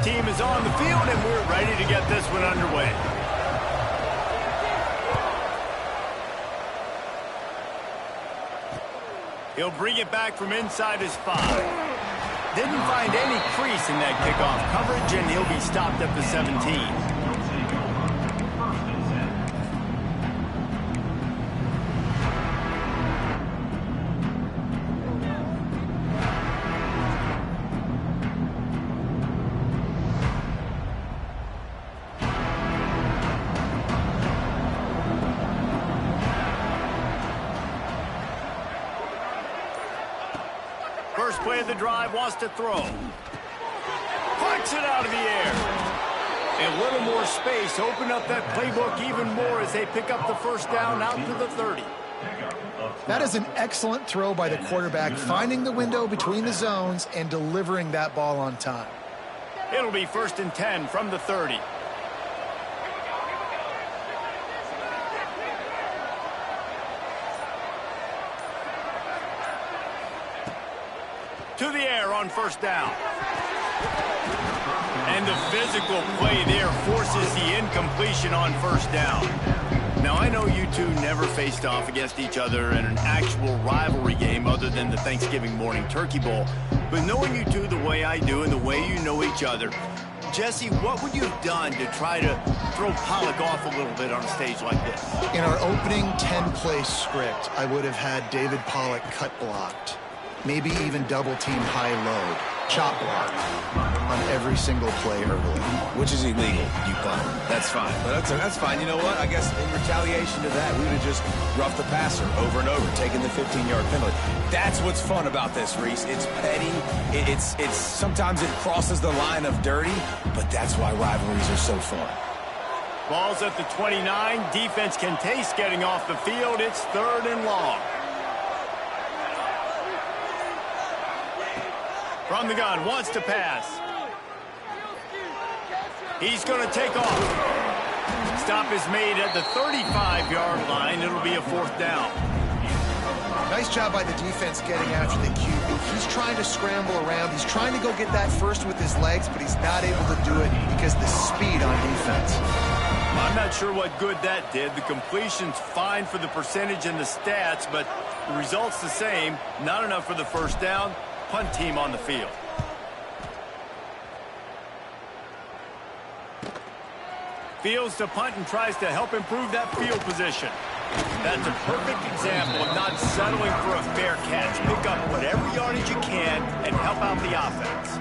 team is on the field, and we're ready to get this one underway. He'll bring it back from inside his 5. Didn't find any crease in that kickoff coverage, and he'll be stopped at the 17. First play of the drive, wants to throw. Flicks it out of the air. A little more space, open up that playbook even more as they pick up the first down out to the 30. That is an excellent throw by the quarterback, finding the window between the zones and delivering that ball on time. It'll be 1st and 10 from the 30. To the air on first down. And the physical play there forces the incompletion on first down. Now, I know you two never faced off against each other in an actual rivalry game other than the Thanksgiving morning Turkey Bowl. But knowing you two the way I do and the way you know each other, Jesse, what would you have done to try to throw Pollock off a little bit on a stage like this? In our opening 10-play script, I would have had David Pollock cut blocked. Maybe even double-team high-load, chop block on every single play early. Which is illegal, you punt. That's fine. But that's fine. You know what? I guess in retaliation to that, we would have just roughed the passer over and over, taking the 15-yard penalty. That's what's fun about this, Reese. It's petty. It's sometimes it crosses the line of dirty, but that's why rivalries are so fun. Ball's at the 29. Defense can taste getting off the field. It's 3rd and long. From the gun, wants to pass. He's going to take off. Stop is made at the 35-yard line. It'll be a 4th down. Nice job by the defense getting after the QB. He's trying to scramble around. He's trying to go get that first with his legs, but he's not able to do it because of the speed on defense. I'm not sure what good that did. The completion's fine for the percentage and the stats, but the result's the same. Not enough for the first down. Punt team on the field. Fields to punt and tries to help improve that field position. That's a perfect example of not settling for a fair catch. Pick up whatever yardage you can and help out the offense.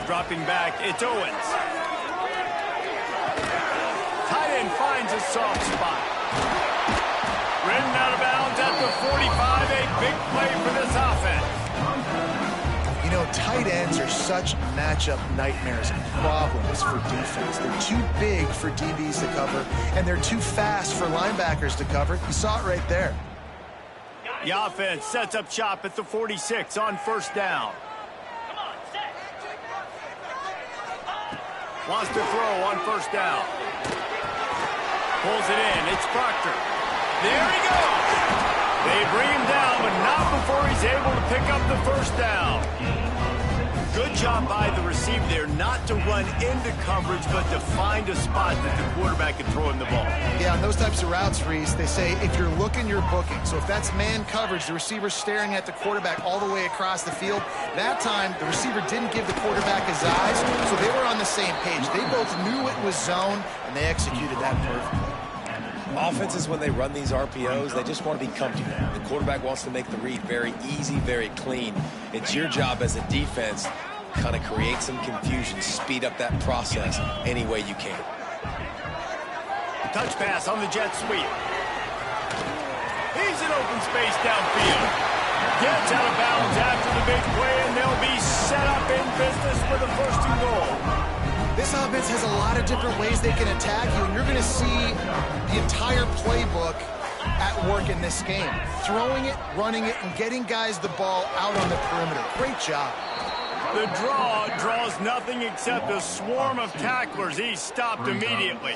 Dropping back, it's Owens. Tight end finds a soft spot. Ridden out of bounds at the 45, a big play for this offense. You know, tight ends are such matchup nightmares and problems for defense. They're too big for DBs to cover, and they're too fast for linebackers to cover. You saw it right there. The offense sets up shop at the 46 on first down. Wants to throw on first down. Pulls it in. It's Proctor. There he goes. They bring him down, but not before he's able to pick up the first down. Good job by the receiver there not to run into coverage, but to find a spot that the quarterback can throw him the ball. Yeah, on those types of routes, Reese, they say if you're looking, you're booking. So if that's man coverage, the receiver's staring at the quarterback all the way across the field. That time, the receiver didn't give the quarterback his eyes, so they were on the same page. They both knew it was zone, and they executed that perfectly. Offenses, when they run these RPOs, they just want to be comfortable. The quarterback wants to make the read very easy, very clean. It's your job as a defense to kind of create some confusion, speed up that process any way you can. Touch pass on the jet sweep. He's in open space downfield. Gets out of bounds after the big play, and they'll be set up in business for the 1st and goal. This offense has a lot of different ways they can attack you, and you're going to see the entire playbook at work in this game. Throwing it, running it, and getting guys the ball out on the perimeter. Great job. The draw draws nothing except a swarm of tacklers. He's stopped immediately.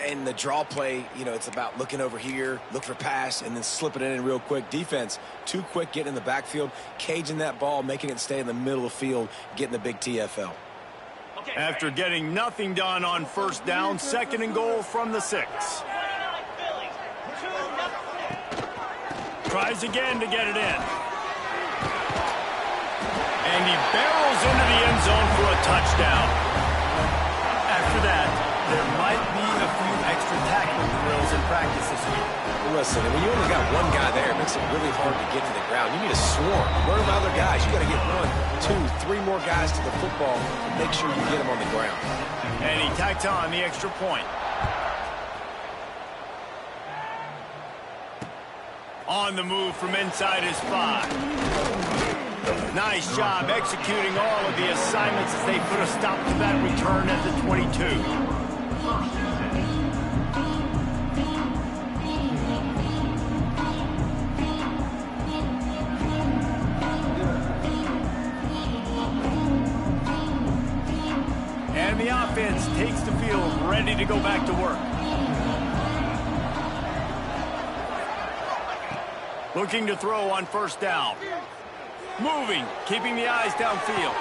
And the draw play, you know, it's about looking over here, look for pass, and then slipping it in real quick. Defense, too quick getting in the backfield, caging that ball, making it stay in the middle of the field, getting the big TFL. After getting nothing done on first down, 2nd and goal from the 6. Tries again to get it in. And he barrels into the end zone for a touchdown. After that, there might be a few extra tackling drills in practice this week. Listen, when you only got one guy there, it makes it really hard to get to the ground. You need a swarm. Where are my other guys? You got to get 1, 2, 3 more guys to the football and make sure you get them on the ground. And he tacks on the extra point. On the move from inside his 5. Nice job executing all of the assignments as they put a stop to that return at the 22. And the offense takes the field, ready to go back to work. Looking to throw on first down. Moving, keeping the eyes downfield.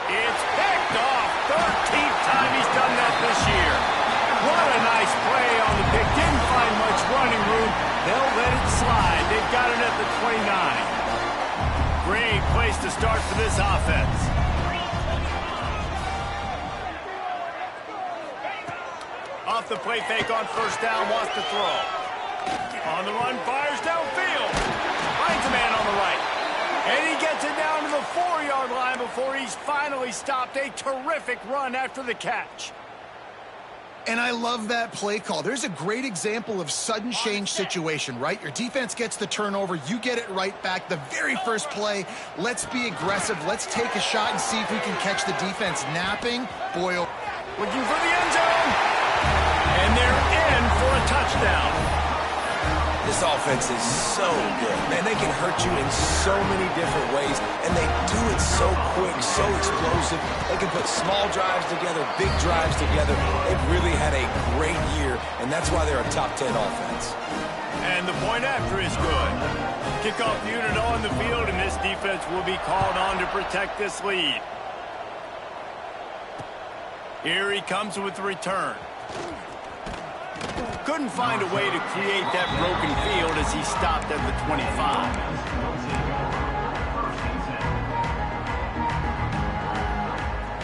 It's picked off. 13th time he's done that this year. What a nice play on the pick. Didn't find much running room. They'll let it slide. They've got it at the 29. Great place to start for this offense. Off the play fake on first down, wants to throw. On the run, fires downfield. Finds a man on the right. And he gets it down to the 4-yard line before he's finally stopped. A terrific run after the catch. And I love that play call. There's a great example of sudden change situation, right? Your defense gets the turnover. You get it right back. The very first play, let's be aggressive. Let's take a shot and see if we can catch the defense napping. Boy, looking for the end zone. And they're in for a touchdown. This offense is so good. Man, they can hurt you in so many different ways, and they do it so quick, so explosive. They can put small drives together, big drives together. They've really had a great year, and that's why they're a top 10 offense. And the point after is good. Kickoff unit on the field, and this defense will be called on to protect this lead. Here he comes with the return. Couldn't find a way to create that broken field as he stopped at the 25.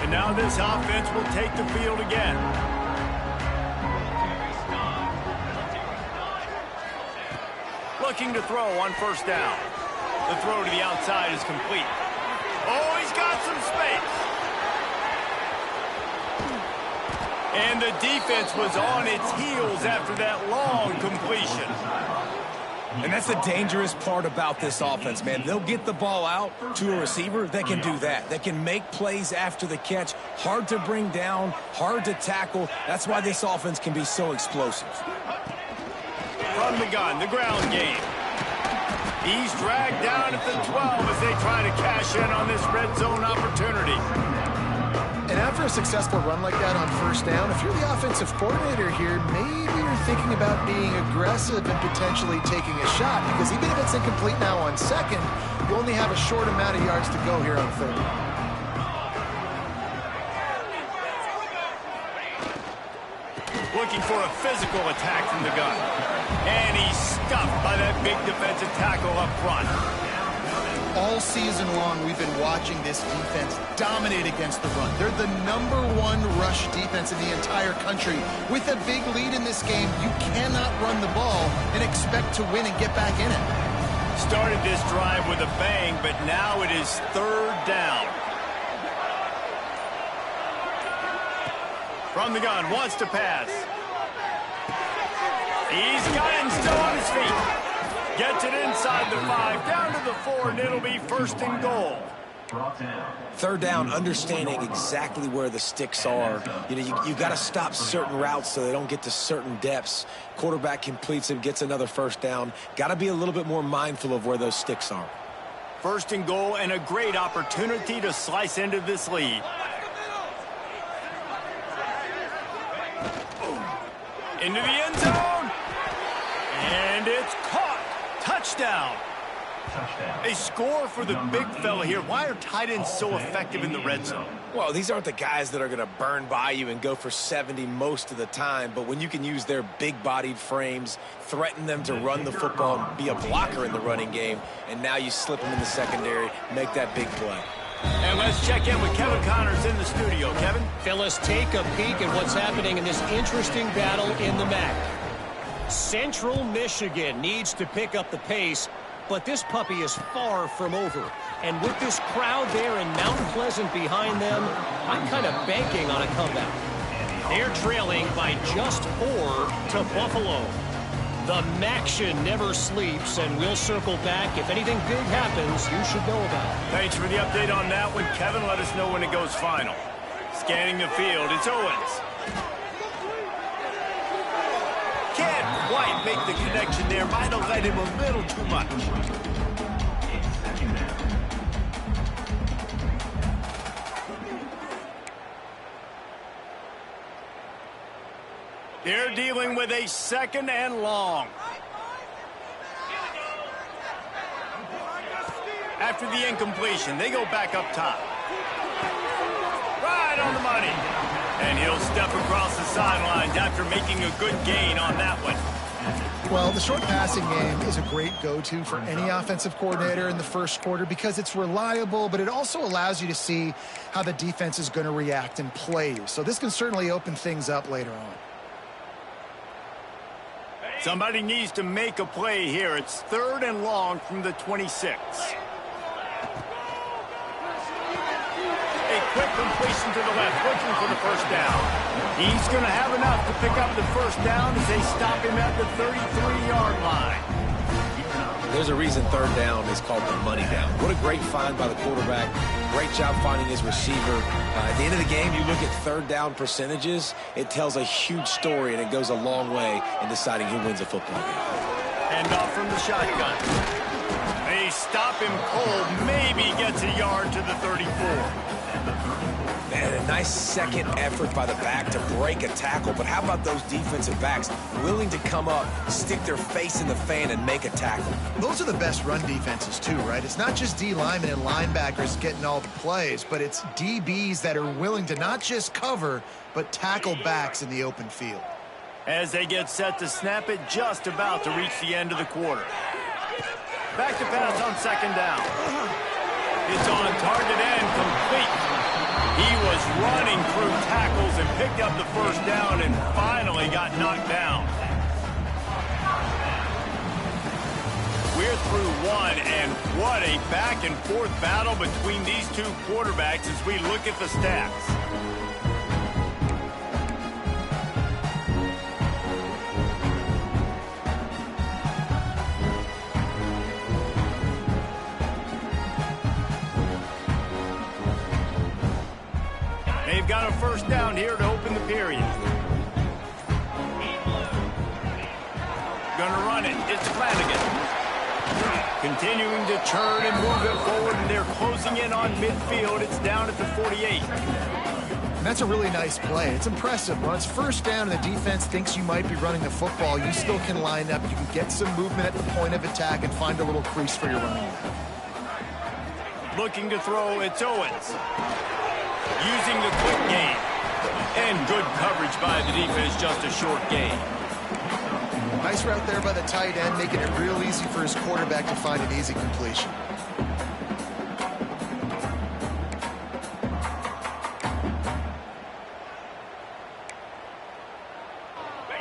And now this offense will take the field again. Looking to throw on first down. The throw to the outside is complete. Oh, he's got some space. And the defense was on its heels after that long completion. And that's the dangerous part about this offense, man. They'll get the ball out to a receiver that can do that. That can make plays after the catch. Hard to bring down, hard to tackle. That's why this offense can be so explosive. From the gun, the ground game. He's dragged down at the 12 as they try to cash in on this red zone opportunity. and after a successful run like that on first down, if you're the offensive coordinator here, maybe you're thinking about being aggressive and potentially taking a shot, because even if it's incomplete now on second, you only have a short amount of yards to go here on third. Looking for a physical attack from the gun. And he's stuffed by that big defensive tackle up front. All season long, we've been watching this defense dominate against the run. They're the #1 rush defense in the entire country. With a big lead in this game, you cannot run the ball and expect to win and get back in it. Started this drive with a bang, but now it is third down. From the gun, wants to pass. He's got him still on his feet. Gets it inside the 5, down to the 4, and it'll be first and goal. Third down, understanding exactly where the sticks are. You know, you got to stop certain routes so they don't get to certain depths. Quarterback completes them, gets another first down. Got to be a little bit more mindful of where those sticks are. First and goal, and a great opportunity to slice into this lead. Into the end zone. And it's caught. Touchdown. A score for the big fella here. Why are tight ends so effective in the red zone? Well, these aren't the guys that are going to burn by you and go for 70 most of the time, but when you can use their big-bodied frames, threaten them to run the football and be a blocker in the running game, and now you slip them in the secondary, make that big play. And let's check in with Kevin Connors in the studio. Kevin? Fellas, take a peek at what's happening in this interesting battle in the MAC. Central Michigan needs to pick up the pace, but this puppy is far from over. And with this crowd there in Mount Pleasant behind them, I'm kind of banking on a comeback. They're trailing by just 4 to Buffalo. The MACtion never sleeps, and we'll circle back. If anything big happens, you should know about it. Thanks for the update on that one, Kevin. Let us know when it goes final. Scanning the field, it's Owens. Can't quite make the connection there. Might have let him a little too much. They're dealing with a second and long. After the incompletion, they go back up top. Right on the money. And he'll step across the sidelines after making a good gain on that one. Well, the short passing game is a great go-to for any offensive coordinator in the first quarter because it's reliable, but it also allows you to see how the defense is going to react and play you. So this can certainly open things up later on. Somebody needs to make a play here. It's third and long from the 26. A quick completion to the left, looking for the first down. He's going to have enough to pick up the first down as they stop him at the 33-yard line. There's a reason third down is called the money down. What a great find by the quarterback. Great job finding his receiver. At the end of the game, you look at third down percentages, it tells a huge story, and it goes a long way in deciding who wins a football game. And off from the shotgun. They stop him cold, maybe gets a yard to the 34. And a nice second effort by the back to break a tackle. But how about those defensive backs willing to come up, stick their face in the fan, and make a tackle? Those are the best run defenses, too, right? It's not just D linemen and linebackers getting all the plays, but it's DBs that are willing to not just cover, but tackle backs in the open field. As they get set to snap it, just about to reach the end of the quarter. Back to pass on second down. It's on target and complete. He was running through tackles and picked up the first down and finally got knocked down. We're through one, and what a back-and-forth battle between these two quarterbacks as we look at the stats. They've got a first down here to open the period. Gonna run it. It's Flanagan. Continuing to churn and move it forward, and they're closing in on midfield. It's down at the 48. And that's a really nice play. It's impressive. When it's first down and the defense thinks you might be running the football, you still can line up. You can get some movement at the point of attack and find a little crease for your running back. Looking to throw, it's Owens. Using the quick gain. And good coverage by the defense, just a short gain. Nice route there by the tight end, making it real easy for his quarterback to find an easy completion.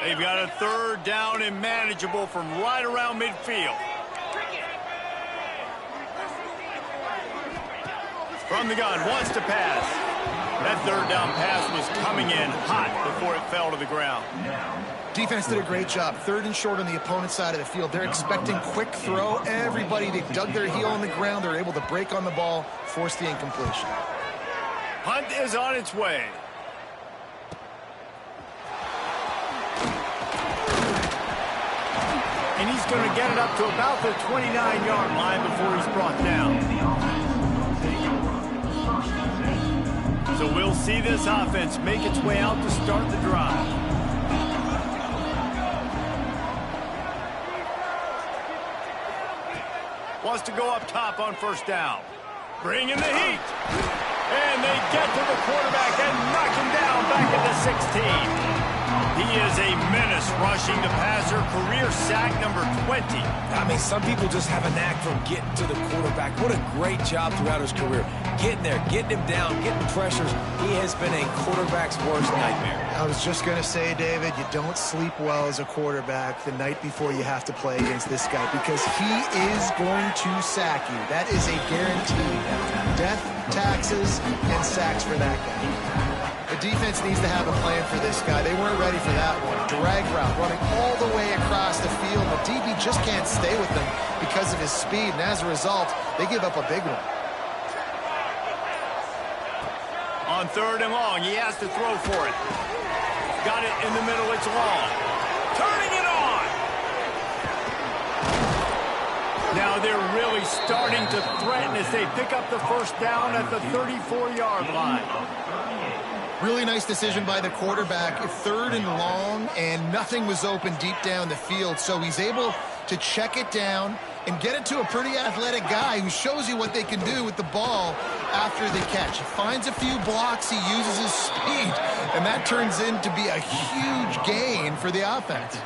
They've got a third down and manageable from right around midfield. From the gun, wants to pass. That third down pass was coming in hot before it fell to the ground. Defense did a great job. 3rd and short on the opponent's side of the field. They're expecting quick throw. Everybody, they dug their heel on the ground. They're able to break on the ball, force the incompletion. Punt is on its way. And he's going to get it up to about the 29-yard line before he's brought down. So we'll see this offense make its way out to start the drive. Wants to go up top on 1st down. Bringing the heat. And they get to the quarterback and knock him down back at the 16. He is a menace rushing the passer. Career sack number 20. I mean, some people just have a knack for getting to the quarterback. What a great job throughout his career. Getting there, getting him down, getting pressures. He has been a quarterback's worst nightmare. I was just going to say, David, you don't sleep well as a quarterback the night before you have to play against this guy because he is going to sack you. That is a guarantee. Death, taxes, and sacks for that guy. The defense needs to have a plan for this guy. They weren't ready for that one. Drag route, running all the way across the field. The DB just can't stay with them because of his speed, and as a result, they give up a big one. On 3rd and long, he has to throw for it. Got it in the middle, it's long. Turning it on! Now they're really starting to threaten as they pick up the 1st down at the 34-yard line. Really nice decision by the quarterback. 3rd and long, and nothing was open deep down the field, so he's able to check it down and get it to a pretty athletic guy who shows you what they can do with the ball after the catch. He finds a few blocks, he uses his speed, and that turns into be a huge gain for the offense.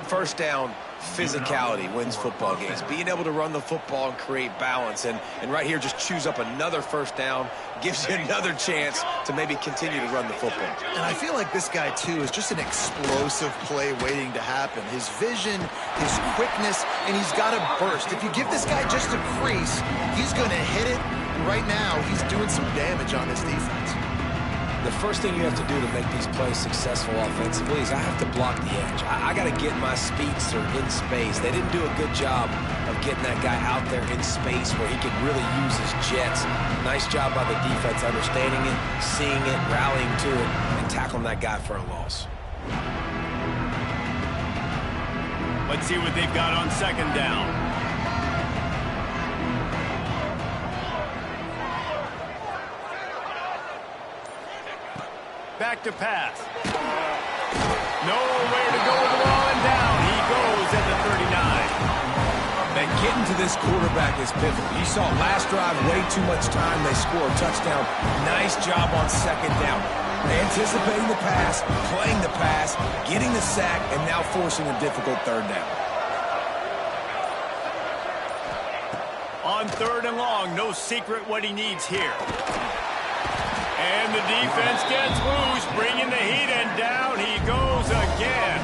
1st down, physicality wins football games. Being able to run the football and create balance, and right here just choose up another 1st down, gives you another chance to maybe continue to run the football. And I feel like this guy, too, is just an explosive play waiting to happen. His vision, his quickness, and he's got a burst. If you give this guy just a crease, he's going to hit it. And right now, he's doing some damage on this defense. The first thing you have to do to make these plays successful offensively is I have to block the edge. I got to get my speedster in space. They didn't do a good job of getting that guy out there in space where he could really use his jets. Nice job by the defense understanding it, seeing it, rallying to it, and tackling that guy for a loss. Let's see what they've got on 2nd down. Back to pass. Nowhere to go with the ball, and down he goes at the 39. And getting to this quarterback is pivotal. You saw last drive, way too much time. They score a touchdown. Nice job on 2nd down. Anticipating the pass, playing the pass, getting the sack, and now forcing a difficult 3rd down. On 3rd and long, no secret what he needs here. And the defense gets loose, bringing the heat, and down he goes again.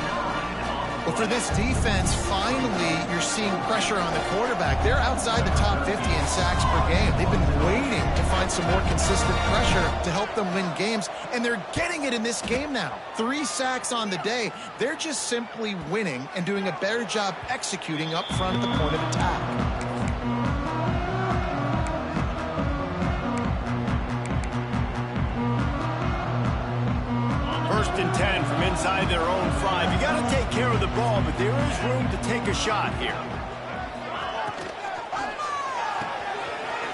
Well, for this defense, finally, you're seeing pressure on the quarterback. They're outside the top 50 in sacks per game. They've been waiting to find some more consistent pressure to help them win games, and they're getting it in this game now. 3 sacks on the day. They're just simply winning and doing a better job executing up front at the point of attack. 1st and 10 from inside their own 5. You got to take care of the ball, but there is room to take a shot here.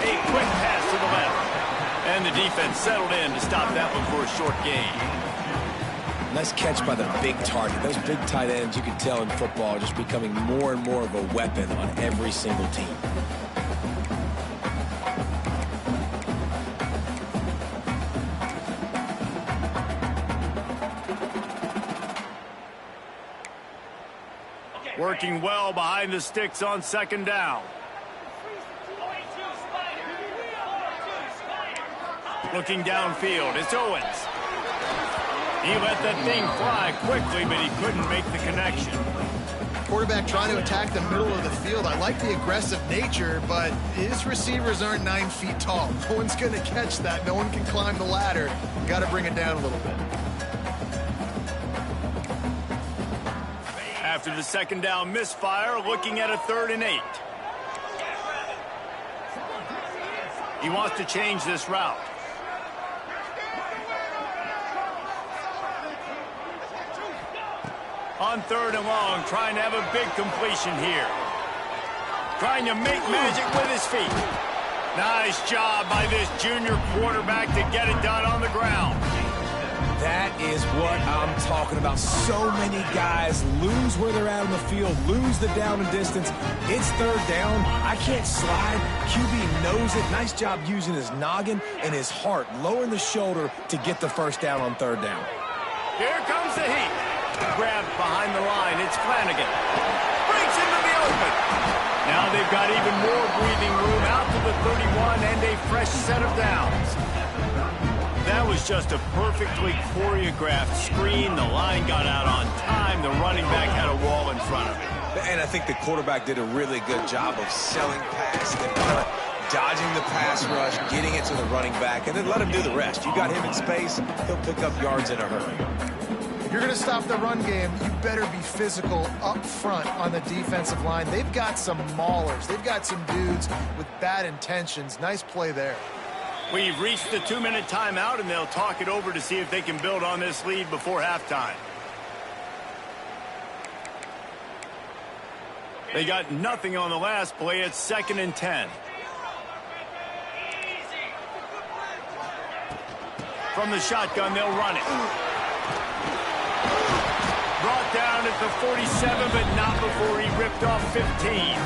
A quick pass to the left. And the defense settled in to stop that one for a short gain. Nice catch by the big target. Those big tight ends, you can tell in football, are just becoming more and more of a weapon on every single team. Working well behind the sticks on 2nd down. Looking downfield, it's Owens. He let that thing fly quickly, but he couldn't make the connection. Quarterback trying to attack the middle of the field. I like the aggressive nature, but his receivers aren't 9 feet tall. No one's going to catch that. No one can climb the ladder. Got to bring it down a little bit. After the second down misfire, looking at a 3rd and 8. He wants to change this route. On 3rd and long, trying to have a big completion here. Trying to make magic with his feet. Nice job by this junior quarterback to get it done on the ground. That is what I'm talking about. So many guys lose where they're at on the field, lose the down and distance. It's 3rd down. I can't slide. QB knows it. Nice job using his noggin and his heart, lowering the shoulder to get the 1st down on 3rd down. Here comes the heat. Grabbed behind the line. It's Flanagan. Breaks into the open. Now they've got even more breathing room out to the 31 and a fresh set of downs. That was just a perfectly choreographed screen. The line got out on time. The running back had a wall in front of him. And I think the quarterback did a really good job of selling past the punt, dodging the pass rush, getting it to the running back, and then let him do the rest. You got him in space, he'll pick up yards in a hurry. If you're going to stop the run game, you better be physical up front on the defensive line. They've got some maulers. They've got some dudes with bad intentions. Nice play there. We've reached the 2-minute timeout, and they'll talk it over to see if they can build on this lead before halftime. They got nothing on the last play. It's 2nd and 10. From the shotgun, they'll run it. Brought down at the 47, but not before he ripped off 15.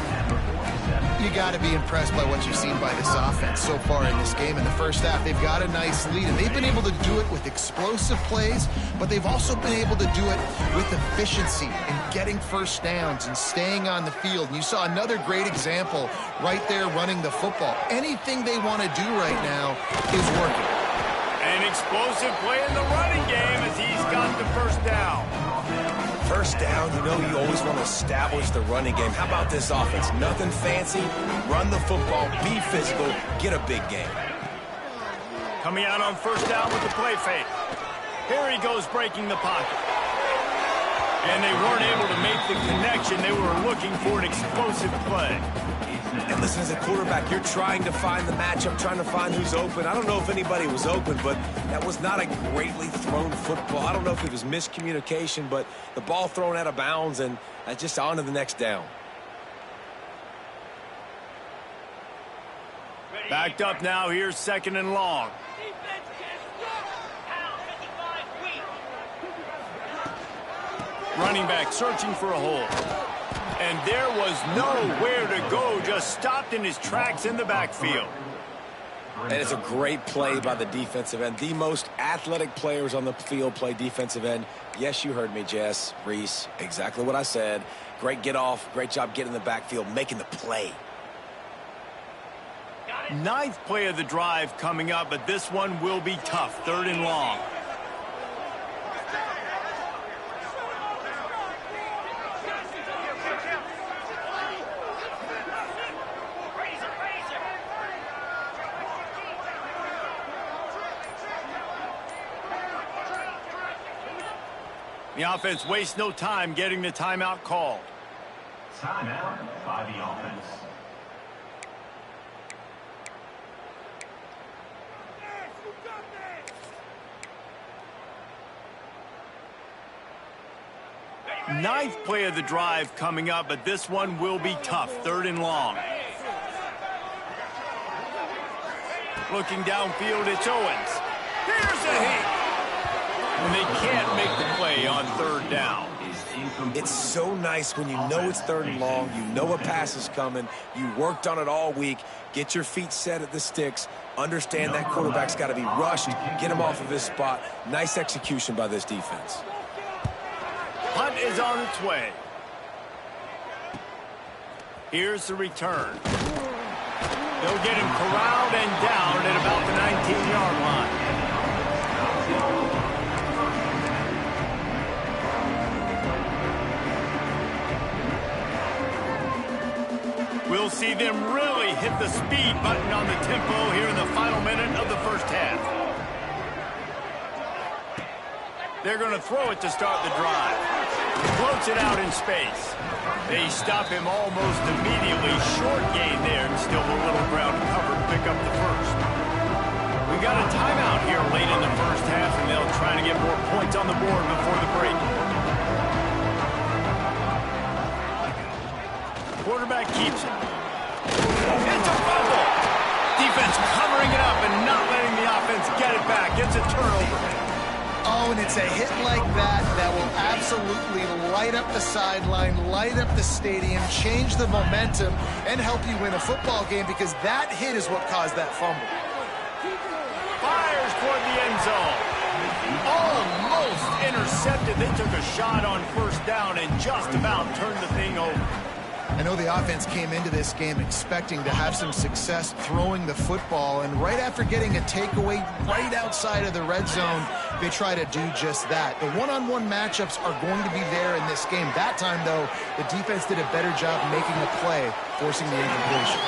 You got to be impressed by what you've seen by this offense so far in this game. In the first half, they've got a nice lead, and they've been able to do it with explosive plays, but they've also been able to do it with efficiency and getting 1st downs and staying on the field. And you saw another great example right there running the football. Anything they want to do right now is working. An explosive play in the running game as he's got the 1st down. 1st down, you know you always want to establish the running game. How about this offense? Nothing fancy. Run the football, be physical, get a big game. Coming out on 1st down with the play fake. Here he goes breaking the pocket. And they weren't able to make the connection. They were looking for an explosive play. And listen, as a quarterback, you're trying to find the matchup, trying to find who's open. I don't know if anybody was open, but that was not a greatly thrown football. I don't know if it was miscommunication, but the ball thrown out of bounds and just on to the next down. Backed up now. Here's 2nd and long. Running back searching for a hole. And there was nowhere to go, just stopped in his tracks in the backfield. And it's a great play by the defensive end. The most athletic players on the field play defensive end. Yes, you heard me, Jess, Reese, exactly what I said. Great get off, great job getting in the backfield, making the play. 9th play of the drive coming up, but this one will be tough. 3rd and long. The offense wastes no time getting the timeout called. Timeout by the offense. Ninth play of the drive coming up, but this one will be tough. 3rd and long. Looking downfield, it's Owens. Here's a hit. And they can't make the play on 3rd down. It's so nice when you know it's 3rd and long, you know a pass is coming, you worked on it all week, get your feet set at the sticks, understand that quarterback's got to be rushed, get him off of his spot. Nice execution by this defense. Punt is on its way. Here's the return. They'll get him corralled and down at about the 19-yard line. We'll see them really hit the speed button on the tempo here in the final minute of the first half. They're going to throw it to start the drive. Floats it out in space. They stop him almost immediately. Short gain there, and still a little ground to cover to pick up the first. We got a timeout here late in the first half, and they'll try to get more points on the board before the break. Quarterback keeps it. It's a fumble. Defense covering it up and not letting the offense get it back. It's a turnover. Oh, and it's a hit like that that will absolutely light up the sideline, light up the stadium, change the momentum, and help you win a football game, because that hit is what caused that fumble. Fires toward the end zone. Almost intercepted. They took a shot on first down and just about turned the thing over. I know the offense came into this game expecting to have some success throwing the football, and right after getting a takeaway right outside of the red zone, they try to do just that. The one-on-one matchups are going to be there in this game. That time, though, the defense did a better job making a play, forcing the incompletion.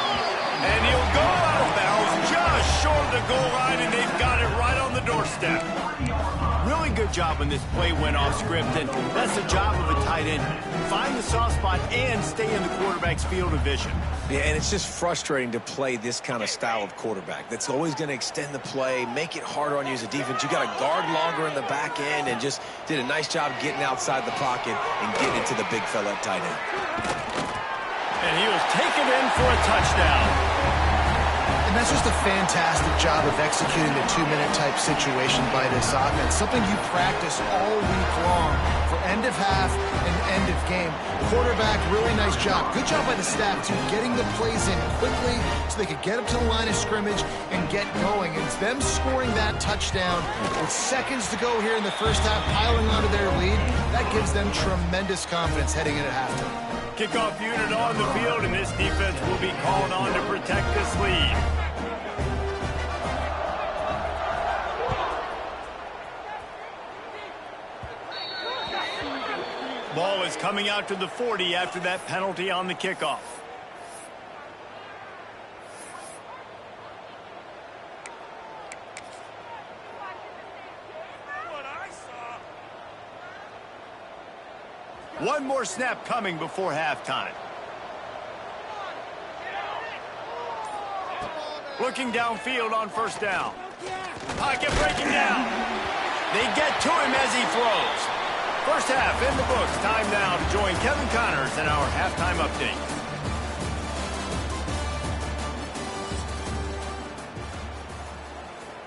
And he'll go out of bounds just short of the goal line, and they've got it right on the doorstep. Really good job when this play went off script, and that's the job of a tight end. Find the soft spot and stay in the quarterback's field of vision. Yeah, and it's just frustrating to play this kind of style of quarterback. That's always going to extend the play, make it harder on you as a defense. You got to guard longer in the back end, and just did a nice job getting outside the pocket and getting it to the big fella at tight end. And he was taken in for a touchdown. And that's just a fantastic job of executing the two-minute type situation by this offense. Something you practice all week long for end of half and end of game. Quarterback, really nice job. Good job by the staff, too, getting the plays in quickly so they could get up to the line of scrimmage and get going. And it's them scoring that touchdown with seconds to go here in the first half, piling onto their lead. That gives them tremendous confidence heading into halftime. Kickoff unit on the field, and this defense will be called on to protect this lead. Ball is coming out to the 40 after that penalty on the kickoff. One more snap coming before halftime. Looking downfield on first down. Pocket breaking down. They get to him as he throws. First half in the books. Time now to join Kevin Connors in our halftime update.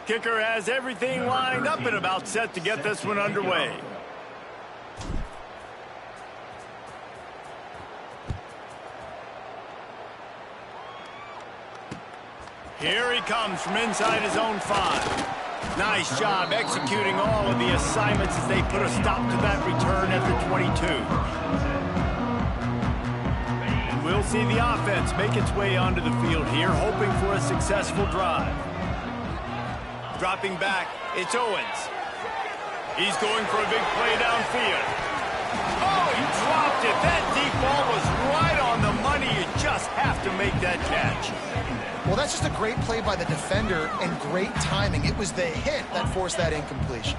Kicker has everything lined up and about set to get this one underway. Here he comes from inside his own 5. Nice job executing all of the assignments as they put a stop to that return at the 22. And we'll see the offense make its way onto the field here, hoping for a successful drive. Dropping back, it's Owens. He's going for a big play downfield. Oh, he dropped it. That deep ball was right on the money. You just have to make that catch. Well, that's just a great play by the defender and great timing. It was the hit that forced that incompletion.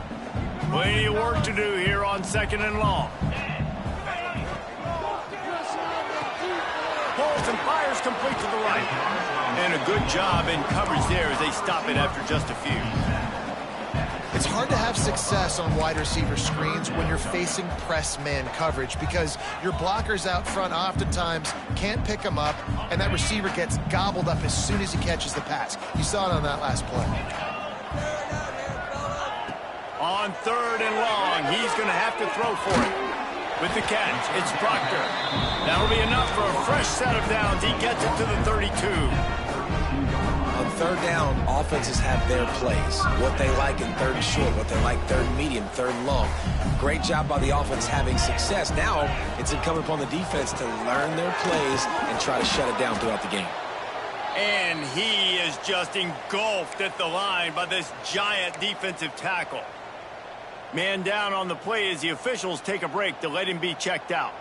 Plenty of work to do here on 2nd and long. Pulls and fires complete to the right. And a good job in coverage there as they stop it after just a few. It's hard to have success on wide receiver screens when you're facing press man coverage because your blockers out front oftentimes can't pick them up, and that receiver gets gobbled up as soon as he catches the pass. You saw it on that last play. On 3rd and long, he's going to have to throw for it. With the catch, it's Proctor. That'll be enough for a fresh set of downs. He gets it to the 32. On 3rd down, offenses have their plays. What they like in 3rd and short, what they like 3rd and medium, 3rd and long. Great job by the offense having success. Now it's incumbent upon the defense to learn their plays and try to shut it down throughout the game. And he is just engulfed at the line by this giant defensive tackle. Man down on the play as the officials take a break to let him be checked out.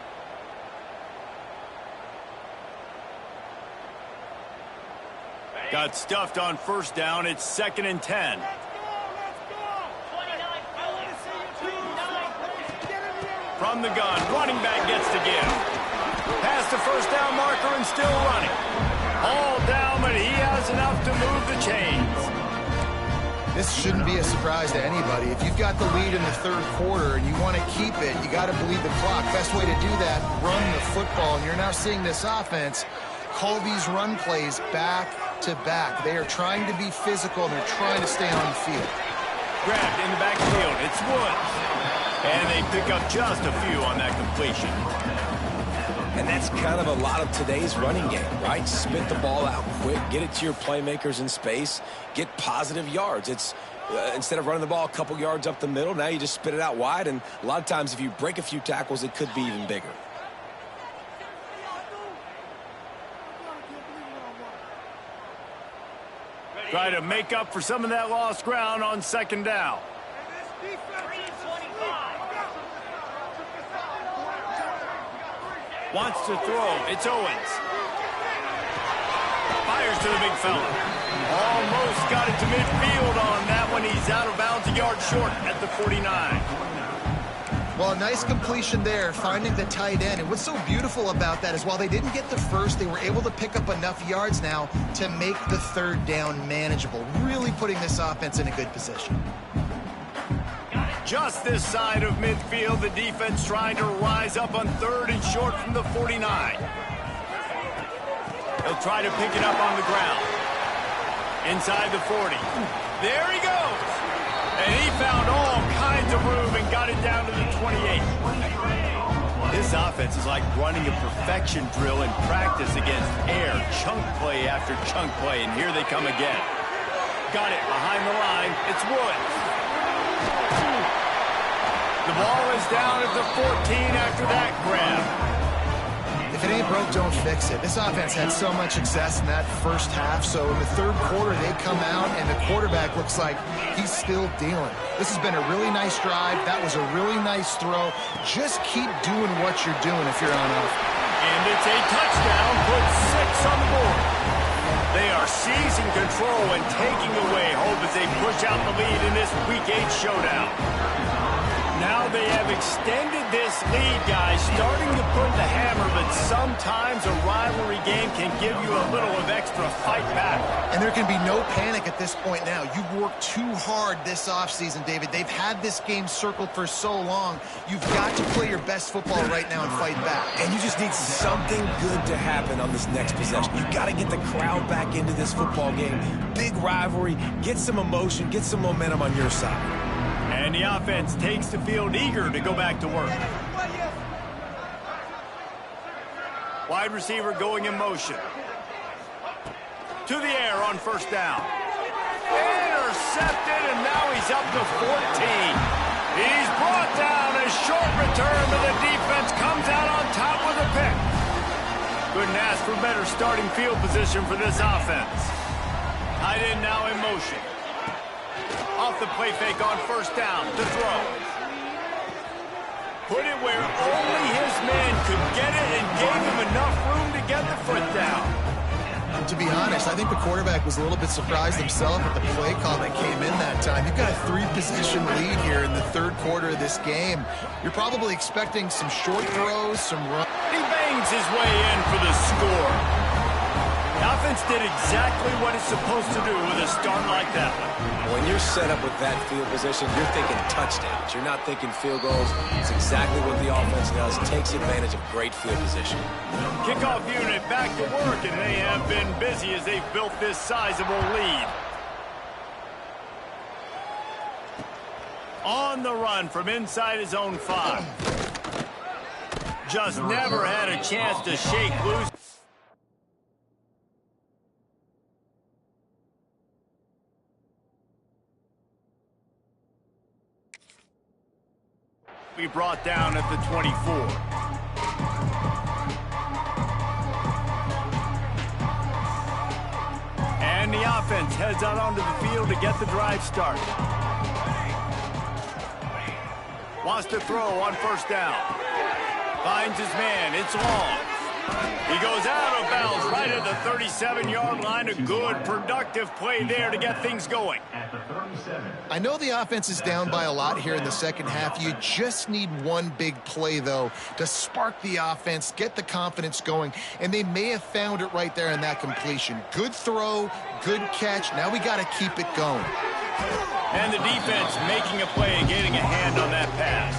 Got stuffed on first down. It's 2nd and 10. From the gun, running back gets to give. Past the first down marker and still running. All down, but he has enough to move the chains. This shouldn't be a surprise to anybody. If you've got the lead in the third quarter and you want to keep it, you got to bleed the clock. Best way to do that, run the football. And you're now seeing this offense call these run plays back to back. They are trying to be physical, and they're trying to stay on the field. Grabbed in the backfield. It's Woods. And they pick up just a few on that completion. And that's kind of a lot of today's running game, right? Spit the ball out quick, get it to your playmakers in space, get positive yards. It's instead of running the ball a couple yards up the middle, now you just spit it out wide, and a lot of times if you break a few tackles, it could be even bigger. Try to make up for some of that lost ground on second down. Wants to throw. It's Owens. Fires to the big fella. Almost got it to midfield on that one. He's out of bounds, a yard short at the 49. Well, a nice completion there, finding the tight end. And what's so beautiful about that is while they didn't get the first, they were able to pick up enough yards now to make the third down manageable, really putting this offense in a good position. Just this side of midfield, the defense trying to rise up on third and short from the 49. He'll try to pick it up on the ground. Inside the 40. There he goes. And he found all kinds of room and got it down to the 28. This offense is like running a perfection drill in practice against air. Chunk play after chunk play, and here they come again. Got it behind the line. It's Woods. The ball is down at the 14 after that grab. If it ain't broke, don't fix it. This offense had so much success in that first half, so in the third quarter, they come out, and the quarterback looks like he's still dealing. This has been a really nice drive. That was a really nice throw. Just keep doing what you're doing if you're on offense. And it's a touchdown, put 6 on the board. They are seizing control and taking away hope as they push out the lead in this Week 8 showdown. Now they have extended this lead, guys, starting to put the hammer, but sometimes a rivalry game can give you a little of extra fight back. And there can be no panic at this point now. You've worked too hard this offseason, David. They've had this game circled for so long. You've got to play your best football right now and fight back. And you just need something good to happen on this next possession. You got to get the crowd back into this football game. Big rivalry, get some emotion, get some momentum on your side. And the offense takes the field eager to go back to work. Wide receiver going in motion. To the air on first down. Intercepted, and now he's up to 14. He's brought down. A short return, but the defense comes out on top with a pick. Couldn't ask for better starting field position for this offense. Tight end now in motion. Off the play fake on first down to throw. Put it where only his man could get it and gave him enough room to get the foot down. And to be honest, I think the quarterback was a little bit surprised himself at the play call that came in that time. You've got a 3-possession lead here in the third quarter of this game. You're probably expecting some short throws, some run. He bangs his way in for the score. The offense did exactly what it's supposed to do with a start like that one. When you're set up with that field position, you're thinking touchdowns. You're not thinking field goals. It's exactly what the offense does. Takes advantage of great field position. Kickoff unit back to work, and they have been busy as they've built this sizable lead. On the run from inside his own 5. Just never had a chance to shake loose. Be brought down at the 24. And the offense heads out onto the field to get the drive started. Wants to throw on first down. Finds his man. It's long. He goes out of bounds right at the 37-yard line. A good, productive play there to get things going. I know the offense is down by a lot here in the second half. You just need one big play, though, to spark the offense, get the confidence going, and they may have found it right there in that completion. Good throw, good catch. Now we got to keep it going. And the defense making a play and getting a hand on that pass.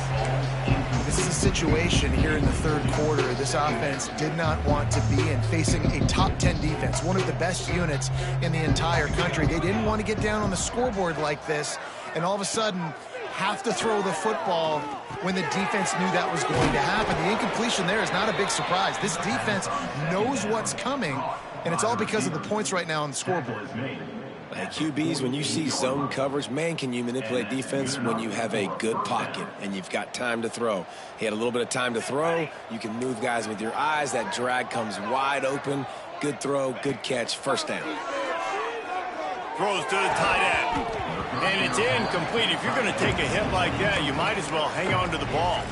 This is a situation here in the third quarter this offense did not want to be in, facing a top 10 defense, one of the best units in the entire country. They didn't want to get down on the scoreboard like this and all of a sudden have to throw the football when the defense knew that was going to happen. The incompletion there is not a big surprise. This defense knows what's coming, and it's all because of the points right now on the scoreboard. At QBs, when you see zone coverage, man, can you manipulate defense when you have a good pocket and you've got time to throw. He had a little bit of time to throw. You can move guys with your eyes. That drag comes wide open. Good throw, good catch, first down. Throws to the tight end. And it's incomplete. If you're going to take a hit like that, you might as well hang on to the ball.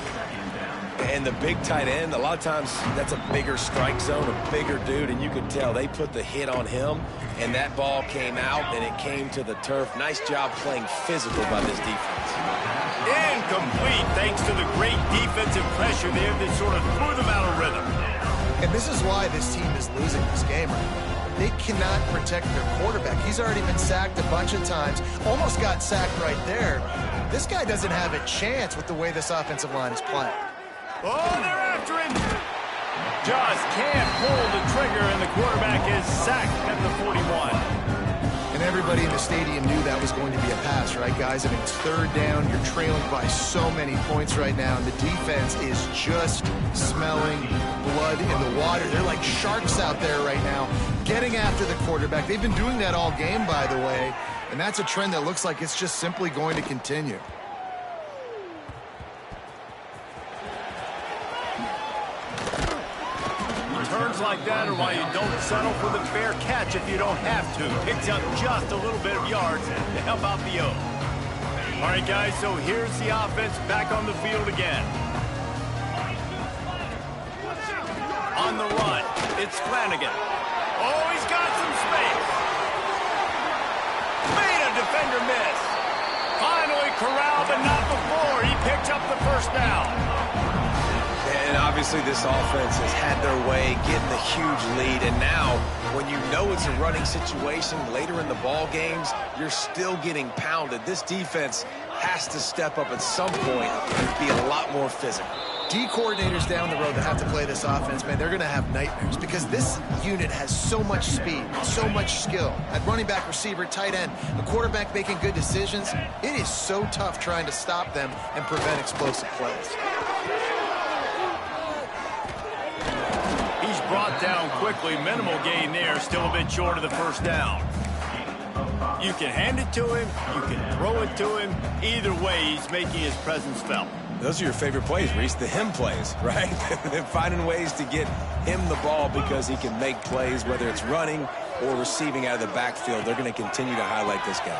And the big tight end, a lot of times that's a bigger strike zone, a bigger dude, and you could tell they put the hit on him, and that ball came out, and it came to the turf. Nice job playing physical by this defense. Incomplete, thanks to the great defensive pressure there that sort of threw them out of rhythm. And this is why this team is losing this game right now. They cannot protect their quarterback. He's already been sacked a bunch of times, almost got sacked right there. This guy doesn't have a chance with the way this offensive line is playing. Oh, they're after him. Just can't pull the trigger, and the quarterback is sacked at the 41. And everybody in the stadium knew that was going to be a pass, right, guys? I mean, it's third down. You're trailing by so many points right now, and the defense is just smelling blood in the water. They're like sharks out there right now, getting after the quarterback. They've been doing that all game, by the way, and that's a trend that looks like it's just simply going to continue. Turns like that are why you don't settle for the fair catch if you don't have to. Picks up just a little bit of yards to help out the O. All right, guys, so here's the offense back on the field again. On the run, it's Flanagan. Oh, he's got some space. Made a defender miss. Finally corralled, but not before. He picked up the first down. And obviously this offense has had their way, getting the huge lead. And now, when you know it's a running situation later in the ball games, you're still getting pounded. This defense has to step up at some point and be a lot more physical. D coordinators down the road that have to play this offense, man, they're going to have nightmares because this unit has so much speed, so much skill. At running back, receiver, tight end, a quarterback making good decisions, it is so tough trying to stop them and prevent explosive plays. Brought down quickly, minimal gain there, still a bit short of the first down. You can hand it to him, you can throw it to him. Either way, he's making his presence felt. Those are your favorite plays, Reese, the him plays, right? They're finding ways to get him the ball because he can make plays, whether it's running or receiving out of the backfield. They're going to continue to highlight this guy.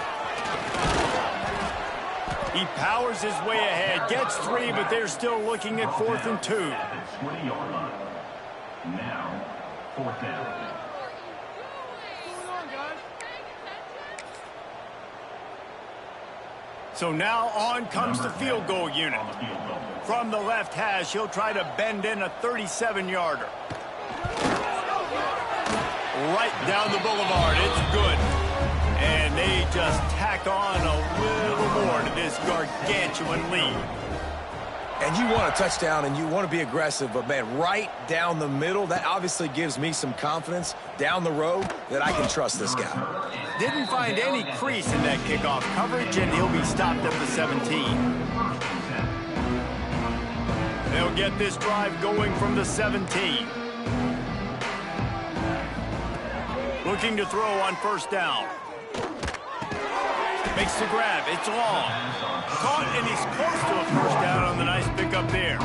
He powers his way ahead, gets 3, but they're still looking at 4th and 2. Now, 4th down. So now on comes the field goal unit. From the left hash, he'll try to bend in a 37-yarder. Right down the boulevard, it's good. And they just tack on a little more to this gargantuan lead. And you want a touchdown and you want to be aggressive, but, man, right down the middle, that obviously gives me some confidence down the road that I can trust this guy. Didn't find any crease in that kickoff coverage, and he'll be stopped at the 17. They'll get this drive going from the 17. Looking to throw on first down. Makes the grab. It's long. Caught, and he's close to a first down on the nice pickup there.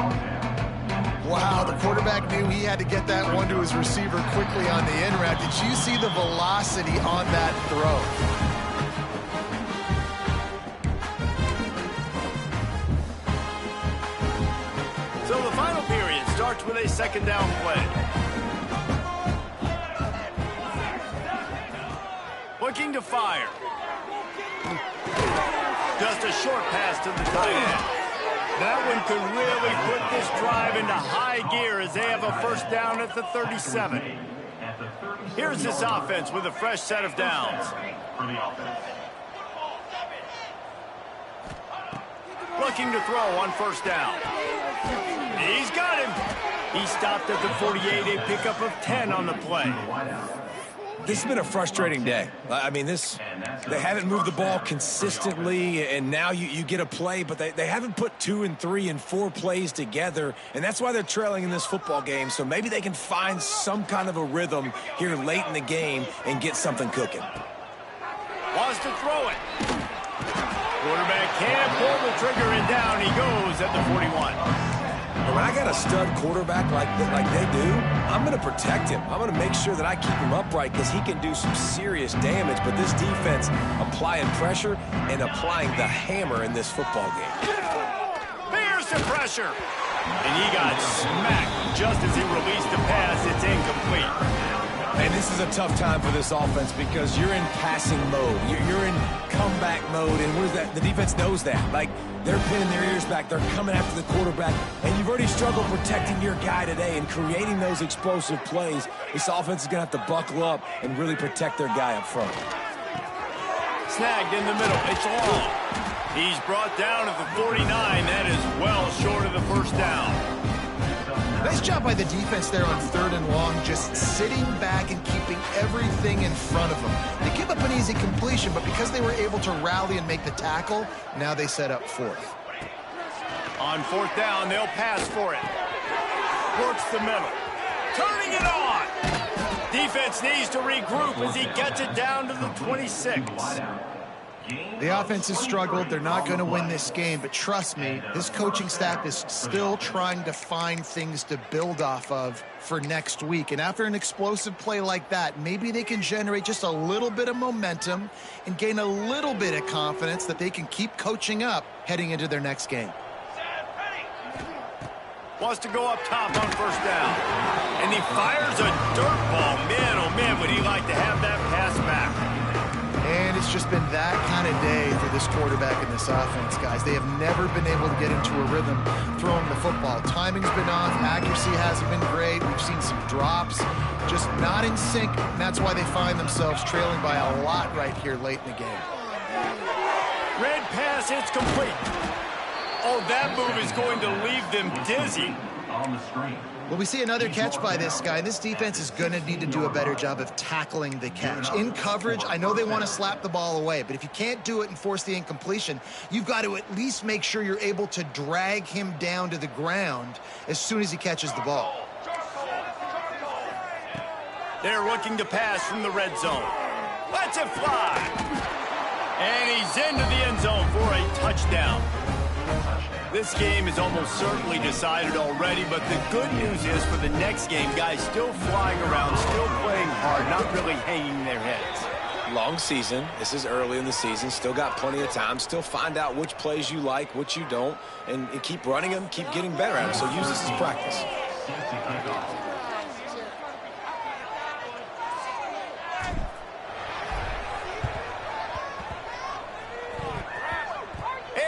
Wow, the quarterback knew he had to get that one to his receiver quickly on the in route. Did you see the velocity on that throw? So the final period starts with a second down play. looking to fire. Just a short pass to the tight end. That one could really put this drive into high gear as they have a first down at the 37. Here's this offense with a fresh set of downs. Looking to throw on first down. He's got him. He stopped at the 48, a pickup of 10 on the play. This has been a frustrating day. I mean, they haven't moved the ball consistently, and now you get a play, but they haven't put 2 and 3 and 4 plays together, and that's why they're trailing in this football game. So maybe they can find some kind of a rhythm here late in the game and get something cooking. Wants to throw it. Quarterback can't pull the trigger, and down he goes at the 41. When I got a stud quarterback like they do, I'm going to protect him. I'm going to make sure that I keep him upright because he can do some serious damage. But this defense applying pressure and applying the hammer in this football game. Here's the pressure. And he got smacked just as he released the pass. It's incomplete. And this is a tough time for this offense because you're in passing mode. You're in comeback mode, and the defense knows that. Like, they're pinning their ears back. They're coming after the quarterback, and you've already struggled protecting your guy today and creating those explosive plays. This offense is going to have to buckle up and really protect their guy up front. Snagged in the middle. It's long. He's brought down at the 49. That is well short of the first down. Nice job by the defense there on 3rd and long, just sitting back and keeping everything in front of them. They give up an easy completion, but because they were able to rally and make the tackle, now they set up 4th. On 4th down, they'll pass for it. Works the middle. Turning it on. Defense needs to regroup as he gets it down to the 26. The offense has struggled. They're not going to win this game, but trust me, this coaching staff is still trying to find things to build off of for next week. And after an explosive play like that, maybe they can generate just a little bit of momentum and gain a little bit of confidence that they can keep coaching up heading into their next game. Wants to go up top on first down. And he fires a dirt ball. Man, oh man, would he like to have that pass back. And it's just been that kind of day for this quarterback and this offense, guys. They have never been able to get into a rhythm throwing the football. Timing's been off. Accuracy hasn't been great. We've seen some drops. Just not in sync. And that's why they find themselves trailing by a lot right here late in the game. Red pass, it's complete. Oh, that move is going to leave them dizzy. On the screen. Well, we see another catch by this guy. This defense is going to need to do a better job of tackling the catch. In coverage, I know they want to slap the ball away, but if you can't do it and force the incompletion, you've got to at least make sure you're able to drag him down to the ground as soon as he catches the ball. They're looking to pass from the red zone. Lets it fly. And he's into the end zone for a touchdown. This game is almost certainly decided already, but the good news is for the next game, guys still flying around, still playing hard, not really hanging their heads. Long season. This is early in the season. Still got plenty of time. Still find out which plays you like, which you don't, and keep running them, keep getting better at them. So use this as practice.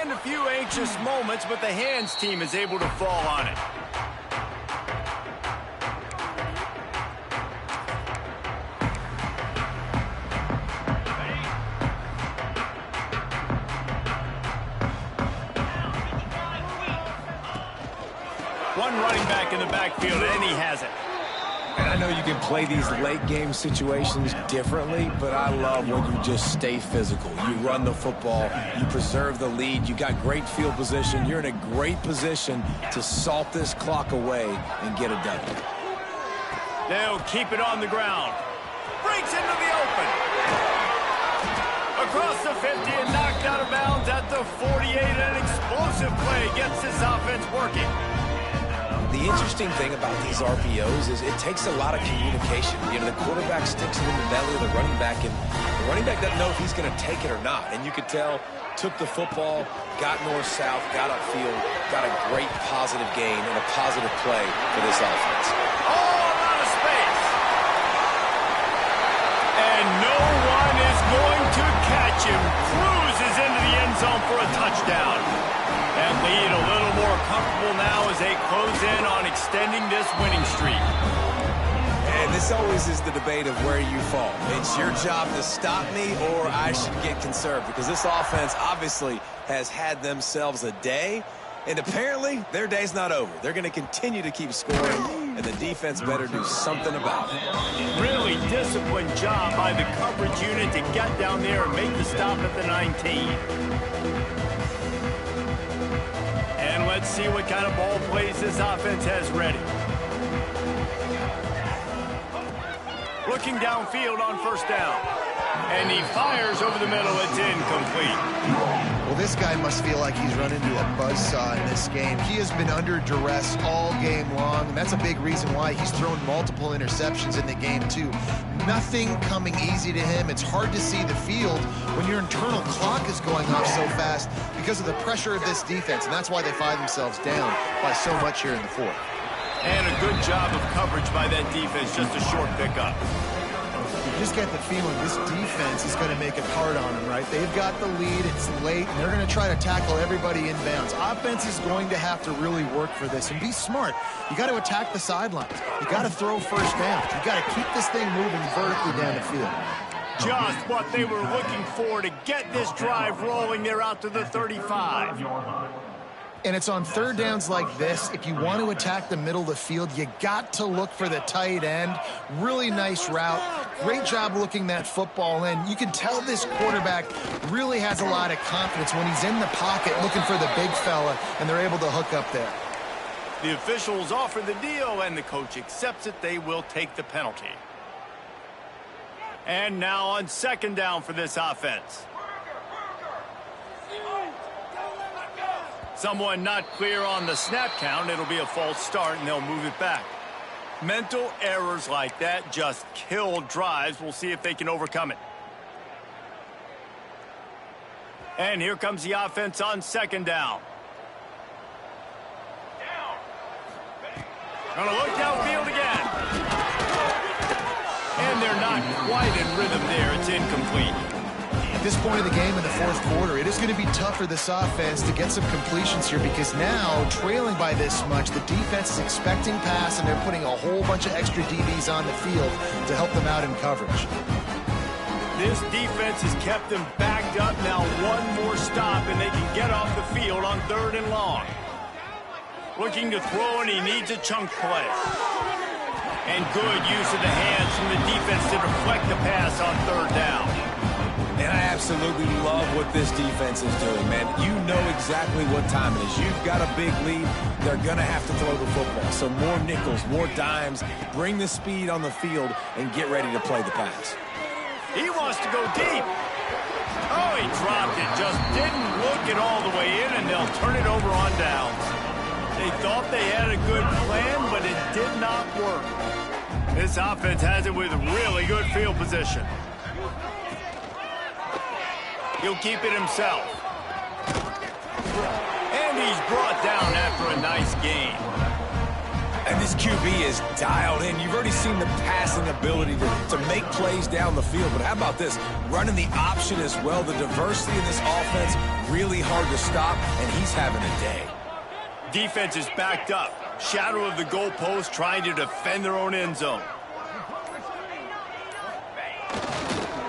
And a few anxious moments, but the hands team is able to fall on it. One running back in the backfield, and he has it. And I know you can play these late game situations differently, but I love when you just stay physical. You run the football, you preserve the lead, you got great field position, you're in a great position to salt this clock away and get a W. They'll keep it on the ground. Breaks into the open. Across the 50 and knocked out of bounds at the 48. An explosive play gets this offense working. The interesting thing about these RPOs is it takes a lot of communication. You know, the quarterback sticks it in the belly of the running back, and the running back doesn't know if he's going to take it or not. And you could tell, took the football, got north-south, got upfield, got a great positive gain and a positive play for this offense. All out of space. And no one is going catch and cruises into the end zone for a touchdown. That lead a little more comfortable now as they close in on extending this winning streak. And this always is the debate of where you fall. It's your job to stop me, or I should get conserved, because this offense obviously has had themselves a day, and apparently their day's not over. They're going to continue to keep scoring, and the defense better do something about it. Really disciplined job by the coverage unit to get down there and make the stop at the 19. And let's see what kind of ball plays this offense has ready. Looking downfield on first down. And he fires over the middle. It's incomplete. Well, this guy must feel like he's run into a buzzsaw in this game. He has been under duress all game long, and that's a big reason why he's thrown multiple interceptions in the game, too. Nothing coming easy to him. It's hard to see the field when your internal clock is going off so fast because of the pressure of this defense, and that's why they find themselves down by so much here in the fourth. And a good job of coverage by that defense, just a short pickup. You just get the feeling this defense is going to make it hard on them, right? They've got the lead, it's late, and they're going to try to tackle everybody inbounds. Offense is going to have to really work for this and be smart. You got to attack the sidelines. You got to throw first downs. You got to keep this thing moving vertically down the field. Just what they were looking for to get this drive rolling. They're out to the 35. And it's on third downs like this. If you want to attack the middle of the field, you got to look for the tight end. Really nice route. Great job looking that football in. You can tell this quarterback really has a lot of confidence when he's in the pocket looking for the big fella, and they're able to hook up there. The officials offer the deal, and the coach accepts it. They will take the penalty. And now on second down for this offense. Someone not clear on the snap count. It'll be a false start, and they'll move it back. Mental errors like that just kill drives. We'll see if they can overcome it. And here comes the offense on second down. Gonna look downfield again. And they're not quite in rhythm there. It's incomplete. At this point of the game in the fourth quarter, it is going to be tough for this offense to get some completions here because now, trailing by this much, the defense is expecting pass, and they're putting a whole bunch of extra DBs on the field to help them out in coverage. This defense has kept them backed up. Now one more stop, and they can get off the field on third and long. Looking to throw, and he needs a chunk play. And good use of the hands from the defense to deflect the pass on third down. And I absolutely love what this defense is doing, man. You know exactly what time it is. You've got a big lead. They're going to have to throw the football. So more nickels, more dimes, bring the speed on the field, and get ready to play the pass. He wants to go deep. Oh, he dropped it. Just didn't look it all the way in, and they'll turn it over on downs. They thought they had a good plan, but it did not work. This offense has it with really good field position. He'll keep it himself. And he's brought down after a nice gain. And this QB is dialed in. You've already seen the passing ability to make plays down the field. But how about this? Running the option as well. The diversity in this offense, really hard to stop, and he's having a day. Defense is backed up. Shadow of the goalpost, trying to defend their own end zone.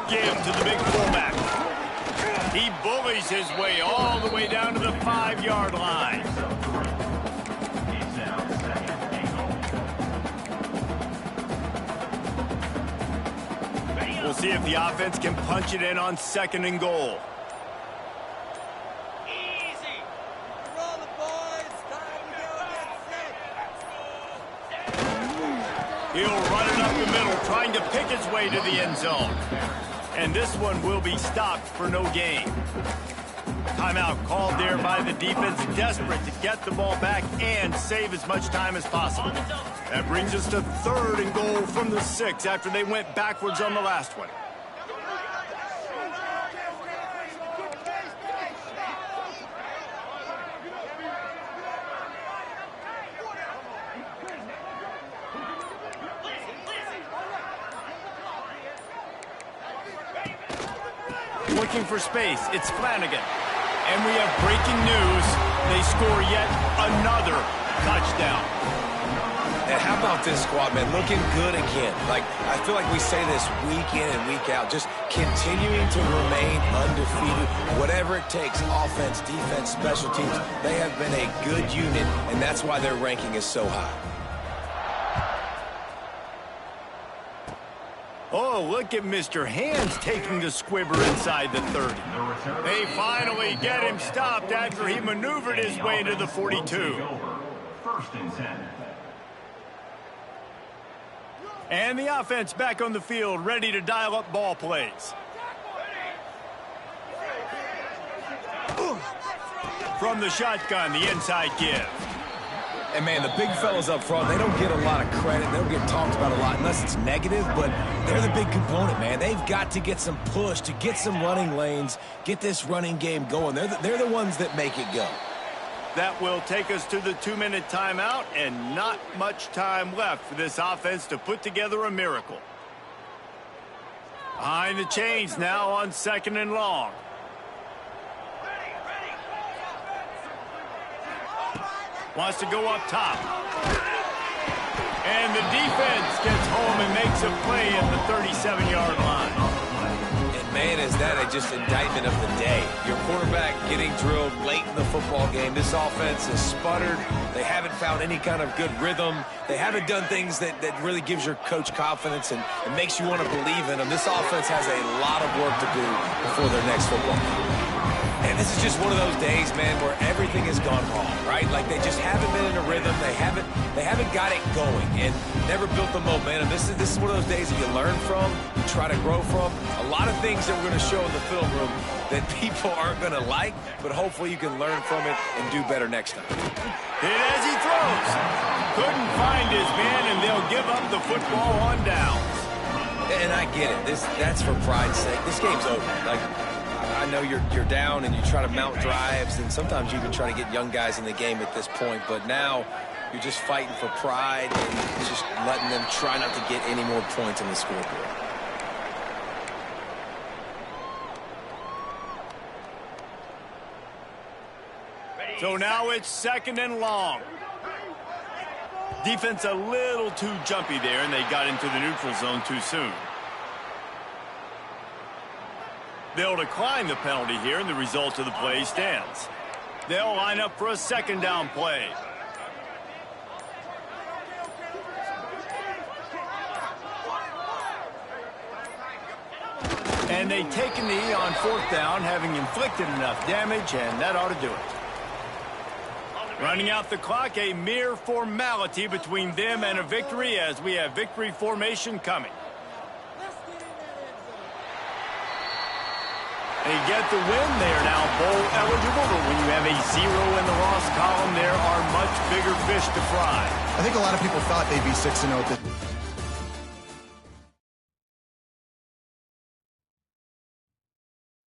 Give to the big fullback. He bullies his way all the way down to the 5-yard line. We'll see if the offense can punch it in on second and goal. Easy. Roll the boys. Time to go get set. He'll run it up the middle, trying to pick his way to the end zone. And this one will be stopped for no gain. Timeout called there by the defense, desperate to get the ball back and save as much time as possible. That brings us to third and goal from the 6 after they went backwards on the last one. looking for space. It's Flanagan. And we have breaking news. They score yet another touchdown. And how about this squad, man? Looking good again. Like, I feel like we say this week in and week out. Just continuing to remain undefeated. Whatever it takes, offense, defense, special teams. They have been a good unit, and that's why their ranking is so high. Oh, look at Mr. Hands taking the squibber inside the 30. They finally get him stopped after he maneuvered his way to the 42. First and 10. And the offense back on the field, ready to dial up ball plays. From the shotgun, the inside give. And, man, the big fellas up front, they don't get a lot of credit. They don't get talked about a lot unless it's negative, but they're the big component, man. They've got to get some push, to get some running lanes, get this running game going. They're the ones that make it go. That will take us to the 2-minute timeout, and not much time left for this offense to put together a miracle. Behind the chains now on 2nd and long. Wants to go up top. And the defense gets home and makes a play at the 37-yard line. And, man, is that just indictment of the day. Your quarterback getting drilled late in the football game. This offense has sputtered. They haven't found any kind of good rhythm. They haven't done things that really gives your coach confidence and makes you want to believe in them. This offense has a lot of work to do before their next football game. And this is just one of those days, man, where everything has gone wrong, right? Like, they just haven't been in a rhythm. They haven't got it going and never built the momentum. This is one of those days that you learn from, you try to grow from. A lot of things that we're going to show in the film room that people aren't going to like, but hopefully you can learn from it and do better next time. Hit as he throws. Couldn't find his man, and they'll give up the football on downs. And I get it. That's for pride's sake. This game's over. Like, I know you're down and you try to mount drives, and sometimes you even try to get young guys in the game at this point, but now you're just fighting for pride and just letting them try not to get any more points on the scoreboard. So now it's 2nd and long. Defense a little too jumpy there, and they got into the neutral zone too soon. They'll decline the penalty here, and the result of the play stands. They'll line up for a 2nd down play. And they take a knee on 4th down, having inflicted enough damage, and that ought to do it. Running out the clock, a mere formality between them and a victory, as we have victory formation coming. They get the win. They are now bowl eligible, but when you have a 0 in the loss column, there are much bigger fish to fry. I think a lot of people thought they'd be 6-0 at this.